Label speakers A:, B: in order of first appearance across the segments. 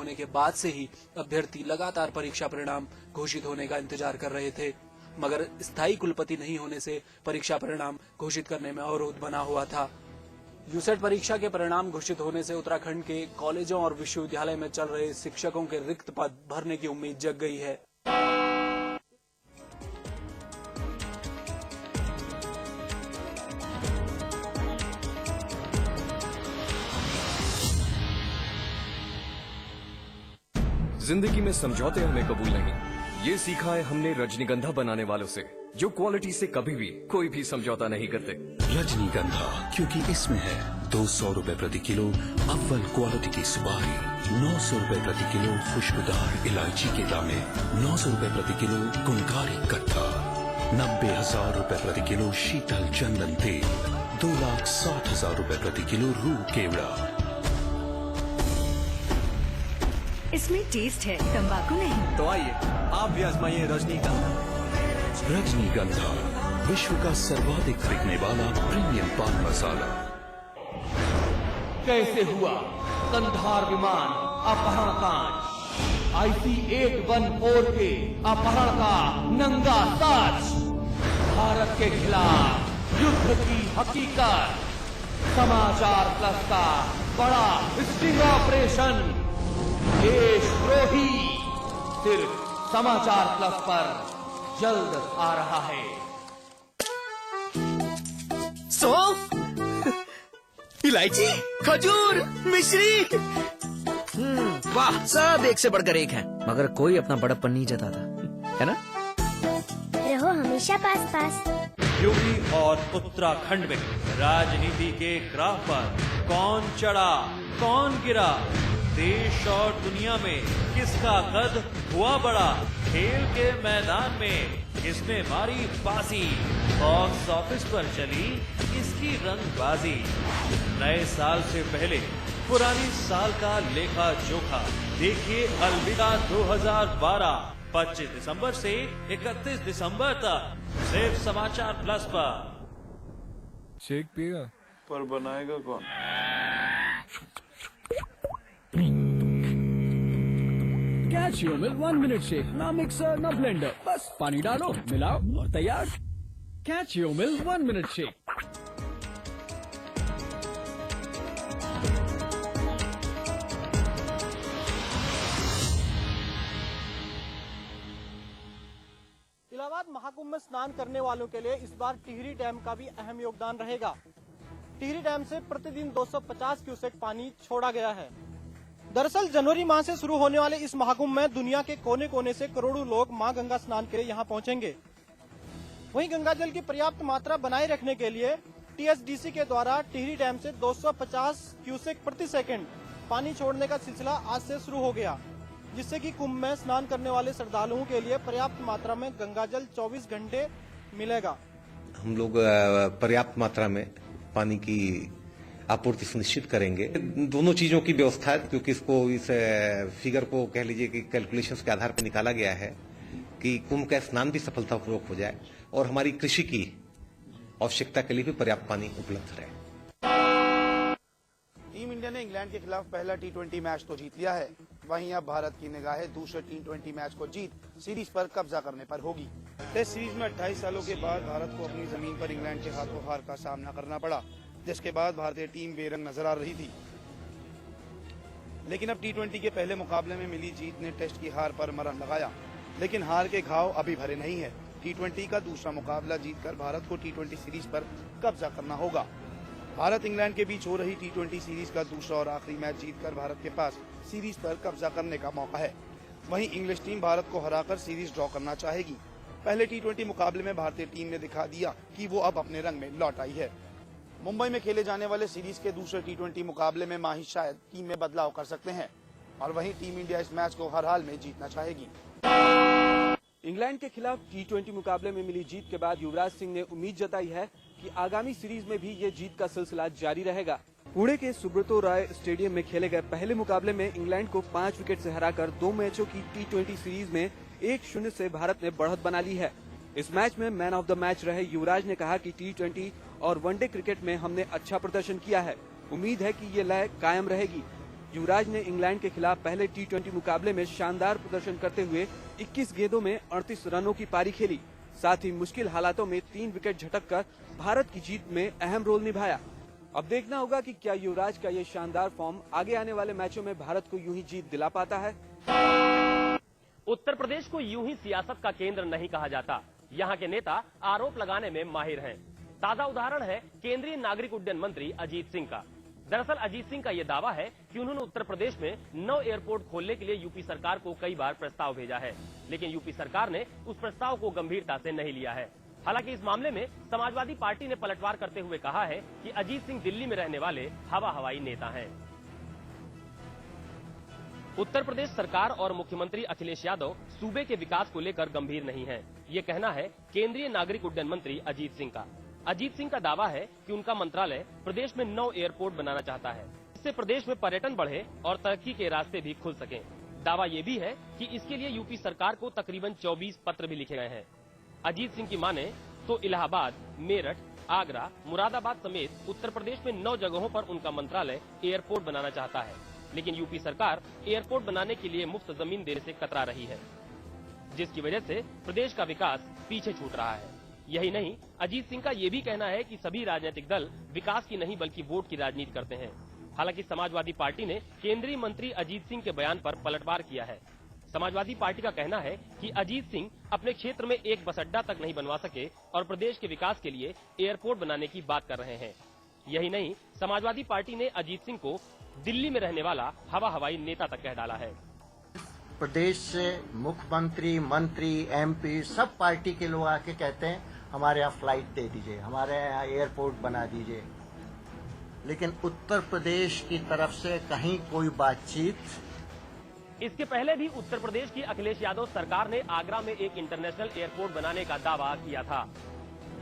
A: होने के बाद से ही अभ्यर्थी लगातार परीक्षा परिणाम घोषित होने का इंतजार कर रहे थे, मगर स्थायी कुलपति नहीं होने से परीक्षा परिणाम घोषित करने में अवरोध बना हुआ था। यूसेट परीक्षा के परिणाम घोषित होने से उत्तराखंड के कॉलेजों और विश्वविद्यालय में चल रहे शिक्षकों के रिक्त पद भरने की उम्मीद जग गई है।
B: जिंदगी में समझौते हमें कबूल नहीं, ये सीखा है हमने रजनीगंधा बनाने वालों से, जो क्वालिटी से कभी भी कोई भी समझौता नहीं करते।
C: रजनीगंधा, क्योंकि इसमें है 200 रुपए प्रति किलो अव्वल क्वालिटी की सुपारी, 900 रुपए प्रति किलो खुशबूदार इलायची के दाने, 900 रुपए प्रति किलो गुणकारी कट्टा, 90,000 रुपए प्रति किलो शीतल चंदन तेल, 2,60,000 रुपए प्रति किलो रूह केवड़ा।
D: इसमें टेस्ट है, तंबाकू नहीं।
E: तो आइए आप भी आजमाइए रजनीगंधा।
C: रजनीगंधा, विश्व का सर्वाधिक बिकने वाला प्रीमियम पान मसाला।
F: कैसे हुआ कंधार विमान अपहरण कांड, IC-814 के अपहरण का नंगा सच, भारत के खिलाफ युद्ध की हकीकत। समाचार प्लस का बड़ा स्टिंग ऑपरेशन देशद्रोही सिर्फ समाचार प्लस पर जल्द आ रहा है।
G: इलायची, खजूर, मिश्री, वाह, सब एक से बढ़कर एक है, मगर कोई अपना बड़प्पन नहीं जताता, है ना?
H: रहो हमेशा पास पास।
I: यूपी और उत्तराखंड में राजनीति के ग्राफ पर कौन चढ़ा कौन गिरा, देश और दुनिया में किसका कद हुआ बड़ा, खेल के मैदान में किसने मारी बाजी, बॉक्स ऑफिस पर चली किसकी रंगबाजी। नए साल से पहले पुरानी साल का लेखा जोखा देखिए अलविदा 2012, 25 दिसंबर से 31 दिसंबर तक, सिर्फ समाचार प्लस पर।
J: शेक पिएगा
K: पर बनाएगा कौन?
L: कैचियो मिल 1 मिनट शेक, ना मिक्सर ना ब्लेंडर, बस पानी डालो, मिलाओ और तैयार। कैचियो मिल 1 मिनट शेक।
M: इलाहाबाद महाकुंभ में स्नान करने वालों के लिए इस बार टिहरी डैम का भी अहम योगदान रहेगा। टिहरी डैम से प्रतिदिन 250 क्यूसेक पानी छोड़ा गया है। दरअसल जनवरी माह से शुरू होने वाले इस महाकुंभ में दुनिया के कोने कोने से करोड़ों लोग मां गंगा स्नान के लिए यहां पहुंचेंगे। वहीं गंगा जल की पर्याप्त मात्रा बनाए रखने के लिए TSDC के द्वारा टिहरी डैम से 250 क्यूसेक प्रति सेकंड पानी छोड़ने का सिलसिला आज से शुरू हो गया, जिससे कि कुंभ में स्नान करने वाले श्रद्धालुओं के लिए पर्याप्त मात्रा में गंगा जल 24 घंटे मिलेगा।
N: हम लोग पर्याप्त मात्रा में पानी की आपूर्ति सुनिश्चित करेंगे। दोनों चीजों की व्यवस्था है, क्योंकि इस फिगर को कह लीजिए कि कैलकुलेशंस के आधार पर निकाला गया है कि कुंभ का स्नान भी सफलतापूर्वक हो जाए और हमारी कृषि की आवश्यकता के लिए भी पर्याप्त पानी उपलब्ध रहे।
O: टीम इंडिया ने इंग्लैंड के खिलाफ पहला T20 मैच तो जीत लिया है, वहीं अब भारत की निगाहें दूसरे T20 मैच को जीत सीरीज पर कब्जा करने पर होगी। टेस्ट सीरीज में 28 सालों के बाद भारत को अपनी जमीन पर इंग्लैंड के हाथों हार का सामना करना पड़ा, जिसके बाद भारतीय टीम बेरंग नजर आ रही थी। लेकिन अब T20 के पहले मुकाबले में मिली जीत ने टेस्ट की हार पर मरहम लगाया, लेकिन हार के घाव अभी भरे नहीं है। T20 का दूसरा मुकाबला जीतकर भारत को T20 सीरीज पर कब्जा करना होगा। भारत इंग्लैंड के बीच हो रही T20 सीरीज का दूसरा और आखिरी मैच जीतकर भारत के पास सीरीज पर कब्जा करने का मौका है। वहीं इंग्लिश टीम भारत को हराकर सीरीज ड्रॉ करना चाहेगी। पहले T20 मुकाबले में भारतीय टीम ने दिखा दिया कि वो अब अपने रंग में लौट आई है। मुंबई में खेले जाने वाले सीरीज के दूसरे T20 मुकाबले में माही शायद टीम में बदलाव कर सकते हैं, और वहीं टीम इंडिया इस मैच को हर हाल में जीतना चाहेगी।
P: इंग्लैंड के खिलाफ T20 मुकाबले में मिली जीत के बाद युवराज सिंह ने उम्मीद जताई है कि आगामी सीरीज में भी ये जीत का सिलसिला जारी रहेगा। पुणे के सुब्रतो राय स्टेडियम में खेले गए पहले मुकाबले में इंग्लैंड को 5 विकेट से हराकर 2 मैचों की T20 सीरीज में 1-0 से भारत ने बढ़त बना ली है। इस मैच में मैन ऑफ द मैच रहे युवराज ने कहा कि T20 और वनडे क्रिकेट में हमने अच्छा प्रदर्शन किया है। उम्मीद है कि ये लय कायम रहेगी। युवराज ने इंग्लैंड के खिलाफ पहले टी20 मुकाबले में शानदार प्रदर्शन करते हुए 21 गेंदों में 38 रनों की पारी खेली। साथ ही मुश्किल हालातों में 3 विकेट झटककर भारत की जीत में अहम रोल निभाया। अब देखना होगा कि क्या युवराज का ये शानदार फॉर्म आगे आने वाले मैचों में भारत को यूं ही जीत दिला पाता है।
K: उत्तर प्रदेश को यूं ही सियासत का केंद्र नहीं कहा जाता। यहाँ के नेता आरोप लगाने में माहिर हैं। ताजा उदाहरण है केंद्रीय नागरिक उड्डयन मंत्री अजीत सिंह का। दरअसल अजीत सिंह का यह दावा है कि उन्होंने उत्तर प्रदेश में 9 एयरपोर्ट खोलने के लिए यूपी सरकार को कई बार प्रस्ताव भेजा है, लेकिन यूपी सरकार ने उस प्रस्ताव को गंभीरता से नहीं लिया है। हालांकि इस मामले में समाजवादी पार्टी ने पलटवार करते हुए कहा है कि अजीत सिंह दिल्ली में रहने वाले हवा हवाई नेता हैं। उत्तर प्रदेश सरकार और मुख्यमंत्री अखिलेश यादव सूबे के विकास को लेकर गंभीर नहीं है, ये कहना है केंद्रीय नागरिक उड्डयन मंत्री अजीत सिंह का। अजीत सिंह का दावा है कि उनका मंत्रालय प्रदेश में 9 एयरपोर्ट बनाना चाहता है, इससे प्रदेश में पर्यटन बढ़े और तरक्की के रास्ते भी खुल सकें। दावा ये भी है कि इसके लिए यूपी सरकार को तकरीबन 24 पत्र भी लिखे गए हैं। अजीत सिंह की माने तो इलाहाबाद, मेरठ, आगरा, मुरादाबाद समेत उत्तर प्रदेश में 9 जगहों पर उनका मंत्रालय एयरपोर्ट बनाना चाहता है, लेकिन यूपी सरकार एयरपोर्ट बनाने के लिए मुफ्त जमीन देने से कतरा रही है, जिसकी वजह से प्रदेश का विकास पीछे छूट रहा है। यही नहीं, अजीत सिंह का ये भी कहना है कि सभी राजनीतिक दल विकास की नहीं बल्कि वोट की राजनीति करते हैं। हालांकि समाजवादी पार्टी ने केंद्रीय मंत्री अजीत सिंह के बयान पर पलटवार किया है। समाजवादी पार्टी का कहना है कि अजीत सिंह अपने क्षेत्र में एक बस अड्डा तक नहीं बनवा सके और प्रदेश के विकास के लिए एयरपोर्ट बनाने की बात कर रहे हैं। यही नहीं, समाजवादी पार्टी ने अजीत सिंह को दिल्ली में रहने वाला हवा हवाई नेता तक कह डाला है।
Q: प्रदेश से मुख्यमंत्री, मंत्री, एमपी सब पार्टी के लोग आके कहते हैं हमारे यहाँ फ्लाइट दे दीजिए, हमारे यहाँ एयरपोर्ट बना दीजिए, लेकिन उत्तर प्रदेश की तरफ से कहीं कोई बातचीत।
K: इसके पहले भी उत्तर प्रदेश की अखिलेश यादव सरकार ने आगरा में एक इंटरनेशनल एयरपोर्ट बनाने का दावा किया था,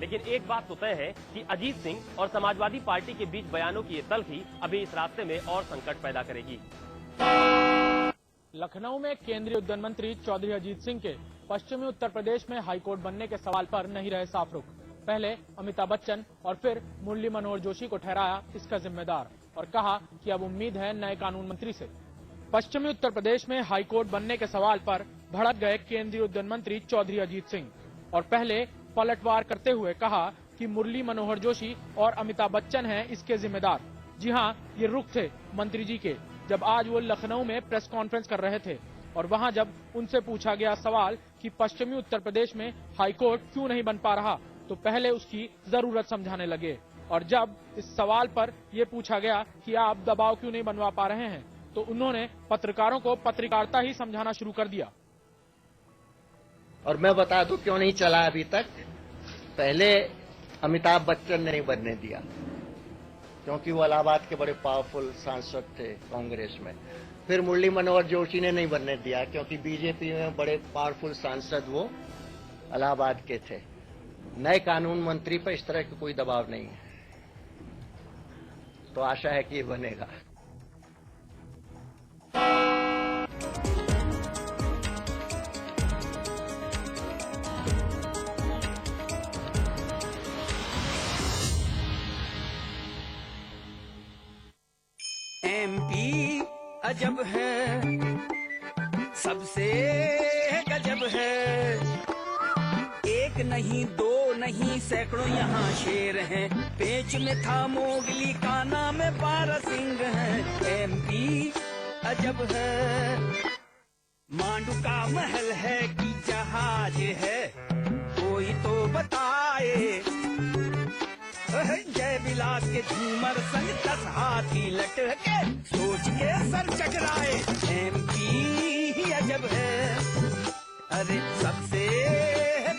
K: लेकिन एक बात तो तय है कि अजीत सिंह और समाजवादी पार्टी के बीच बयानों की ये तल्खी अभी इस रास्ते में और संकट पैदा करेगी।
R: लखनऊ में केंद्रीय उड्डयन मंत्री चौधरी अजीत सिंह के पश्चिमी उत्तर प्रदेश में हाईकोर्ट बनने के सवाल पर नहीं रहे साफ रुख। पहले अमिताभ बच्चन और फिर मुरली मनोहर जोशी को ठहराया इसका जिम्मेदार और कहा कि अब उम्मीद है नए कानून मंत्री से। पश्चिमी उत्तर प्रदेश में हाईकोर्ट बनने के सवाल पर भड़क गए केंद्रीय उड्डयन मंत्री चौधरी अजीत सिंह और पहले पलटवार करते हुए कहा कि मुरली मनोहर जोशी और अमिताभ बच्चन हैं इसके जिम्मेदार। जी हाँ, ये रुख थे मंत्री जी के जब आज वो लखनऊ में प्रेस कॉन्फ्रेंस कर रहे थे और वहां जब उनसे पूछा गया सवाल कि पश्चिमी उत्तर प्रदेश में हाईकोर्ट क्यों नहीं बन पा रहा, तो पहले उसकी जरूरत समझाने लगे और जब इस सवाल पर ये पूछा गया कि आप दबाव क्यों नहीं बनवा पा रहे हैं, तो उन्होंने पत्रकारों को पत्रकारिता ही समझाना शुरू कर दिया।
Q: और मैं बता दूं क्यों नहीं चला अभी तक। पहले अमिताभ बच्चन ने नहीं बनने दिया क्योंकि वो इलाहाबाद के बड़े पावरफुल सांसद थे कांग्रेस में। फिर मुरली मनोहर जोशी ने नहीं बनने दिया क्योंकि बीजेपी में बड़े पावरफुल सांसद वो इलाहाबाद के थे। नए कानून मंत्री पर इस तरह का कोई दबाव नहीं है, तो आशा है कि ये बनेगा।
G: एमपी अजब है, सबसे गजब है। एक नहीं, दो नहीं, सैकड़ों यहाँ शेर हैं। पेच में था मोगली का नाम 12 सिंह है। एमपी अजब है। मांडू का महल है कि जहाज है, कोई तो बताए। जय बिलास के झूमर संग 10 हाथी लटके, सोच के सर चकराए। एमपी अजब है, अरे सबसे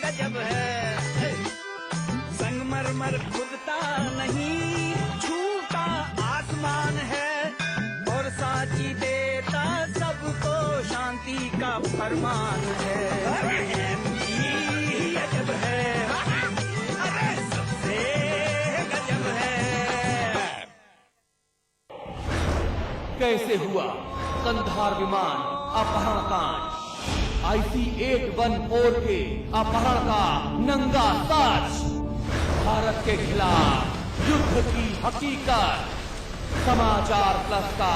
G: गजब है। संगमरमर खुदता नहीं, छूटा आसमान है और साची देता सबको शांति का फरमान है। एमपी अजब है, अरे सबसे गजब है।
F: कैसे हुआ कंधार विमान अपहरण कांड। IC-814 के अपहरण का नंगा सच। भारत के खिलाफ युद्ध की हकीकत। समाचार प्लस का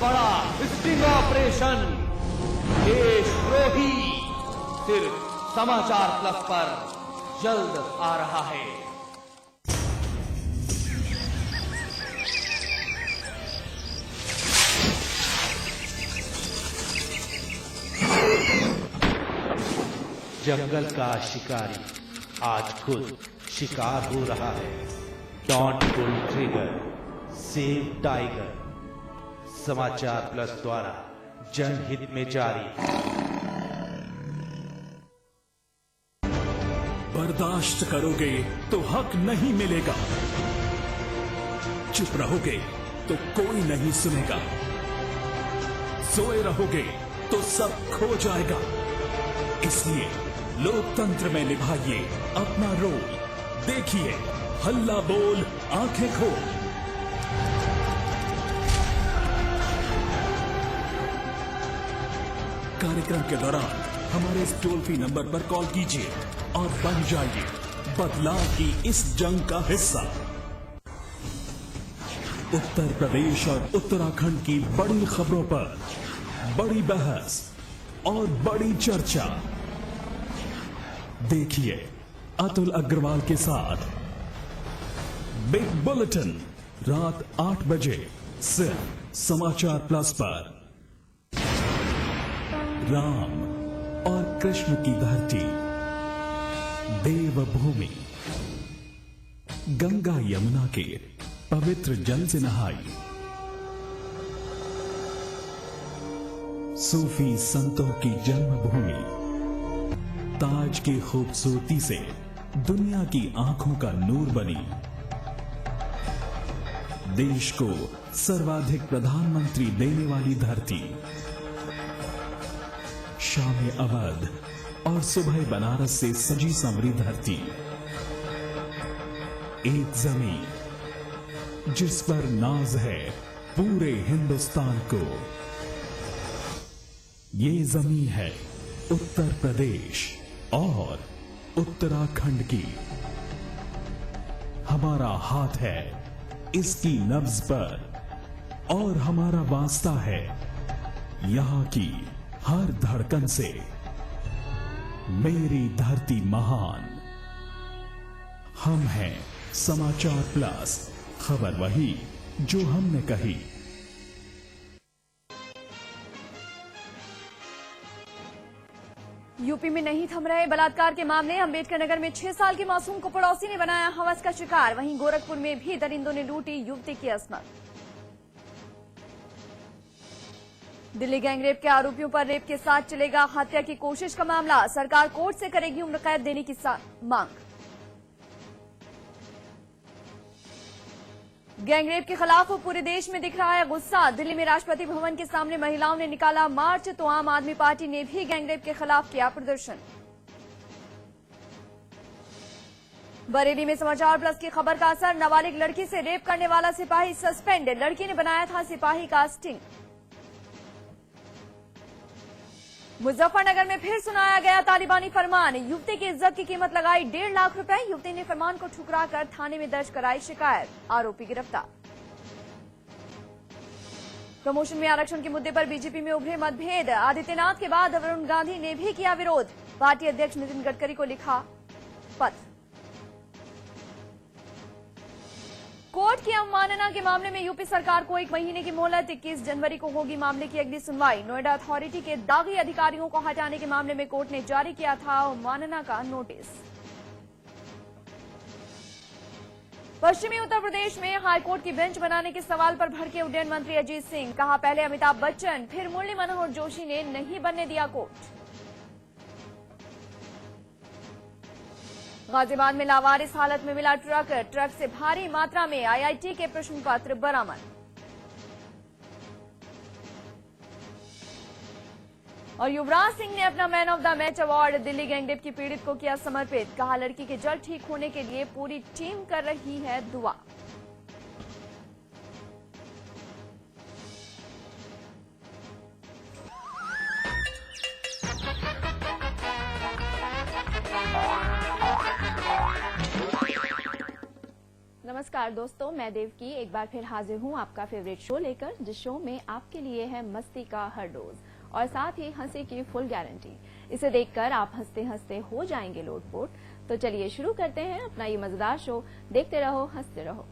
F: बड़ा स्टिंग ऑपरेशन देशद्रोही सिर्फ समाचार प्लस पर जल्द आ रहा है।
I: जंगल का शिकारी आज खुद शिकार हो रहा है। Don't pull trigger, save tiger. Samachar plus द्वारा जनहित में जारी।
C: बर्दाश्त करोगे तो हक नहीं मिलेगा, चुप रहोगे तो कोई नहीं सुनेगा, सोए रहोगे तो सब खो जाएगा। इसलिए लोकतंत्र में निभाइए अपना रोल। देखिए हल्ला बोल आंखें खोल। कार्यक्रम के दौरान हमारे इस टोल फ्री नंबर पर कॉल कीजिए और बन जाइए बदलाव की इस जंग का हिस्सा। उत्तर प्रदेश और उत्तराखंड की बड़ी खबरों पर बड़ी बहस और बड़ी चर्चा। देखिए अतुल अग्रवाल के साथ बिग बुलेटिन रात 8 बजे सिर्फ समाचार प्लस पर। राम और कृष्ण की धरती देवभूमि, गंगा यमुना के पवित्र जल से नहाई, सूफी संतों की जन्मभूमि, ताज की खूबसूरती से दुनिया की आंखों का नूर बनी, देश को सर्वाधिक प्रधानमंत्री देने वाली धरती, शाम अवध और सुबह बनारस से सजी संवरी धरती, एक जमीन जिस पर नाज है पूरे हिंदुस्तान को। ये जमीन है उत्तर प्रदेश और उत्तराखंड की। हमारा हाथ है इसकी नब्ज पर और हमारा वास्ता है यहां की हर धड़कन से। मेरी धरती महान। हम हैं समाचार प्लस, खबर वही जो हमने कही।
S: यूपी में नहीं थम रहे बलात्कार के मामले। अंबेडकर नगर में 6 साल के मासूम को पड़ोसी ने बनाया हवस का शिकार। वहीं गोरखपुर में भी दरिंदों ने लूटी युवती की असमत। दिल्ली गैंगरेप के आरोपियों पर रेप के साथ चलेगा हत्या की कोशिश का मामला। सरकार कोर्ट से करेगी उम्र कैद देने की मांग। गैंगरेप के खिलाफ पूरे देश में दिख रहा है गुस्सा। दिल्ली में राष्ट्रपति भवन के सामने महिलाओं ने निकाला मार्च, तो आम आदमी पार्टी ने भी गैंगरेप के खिलाफ किया प्रदर्शन। बरेली में समाचार प्लस की खबर का असर। नाबालिग लड़की से रेप करने वाला सिपाही सस्पेंड। लड़की ने बनाया था सिपाही का स्टिंग। मुजफ्फरनगर में फिर सुनाया गया तालिबानी फरमान। युवती की इज्जत की कीमत लगाई 1.5 लाख रुपए। युवती ने फरमान को ठुकराकर थाने में दर्ज कराई शिकायत। आरोपी गिरफ्तार। प्रमोशन में आरक्षण के मुद्दे पर बीजेपी में उभरे मतभेद। आदित्यनाथ के बाद वरुण गांधी ने भी किया विरोध। पार्टी अध्यक्ष नितिन गडकरी को लिखा पत्र। कोर्ट की अवमानना के मामले में यूपी सरकार को 1 महीने की मोहलत। 21 जनवरी को होगी मामले की अगली सुनवाई। नोएडा अथॉरिटी के दागी अधिकारियों को हटाने के मामले में कोर्ट ने जारी किया था अवमानना का नोटिस। पश्चिमी उत्तर प्रदेश में हाईकोर्ट की बेंच बनाने के सवाल पर भड़के उड्डयन मंत्री अजीत सिंह। कहा पहले अमिताभ बच्चन फिर मुरली मनोहर जोशी ने नहीं बनने दिया कोर्ट। गाजियाबाद में लावारिस हालत में मिला ट्रक। ट्रक से भारी मात्रा में आईआईटी के प्रश्न पत्र बरामद। और युवराज सिंह ने अपना man of the match award Delhi gangrape की पीड़ित को किया समर्पित। कहा लड़की के जल्द ठीक होने के लिए पूरी टीम कर रही है दुआ। नमस्कार। नमस्कार दोस्तों, मैं देवकी एक बार फिर हाजिर हूँ आपका फेवरेट शो लेकर, जिस शो में आपके लिए है मस्ती का हर डोज और साथ ही हंसी की फुल गारंटी। इसे देखकर आप हंसते हंसते हो जाएंगे लोटपोट। तो चलिए शुरू करते हैं अपना ये मजेदार शो। देखते रहो, हंसते रहो।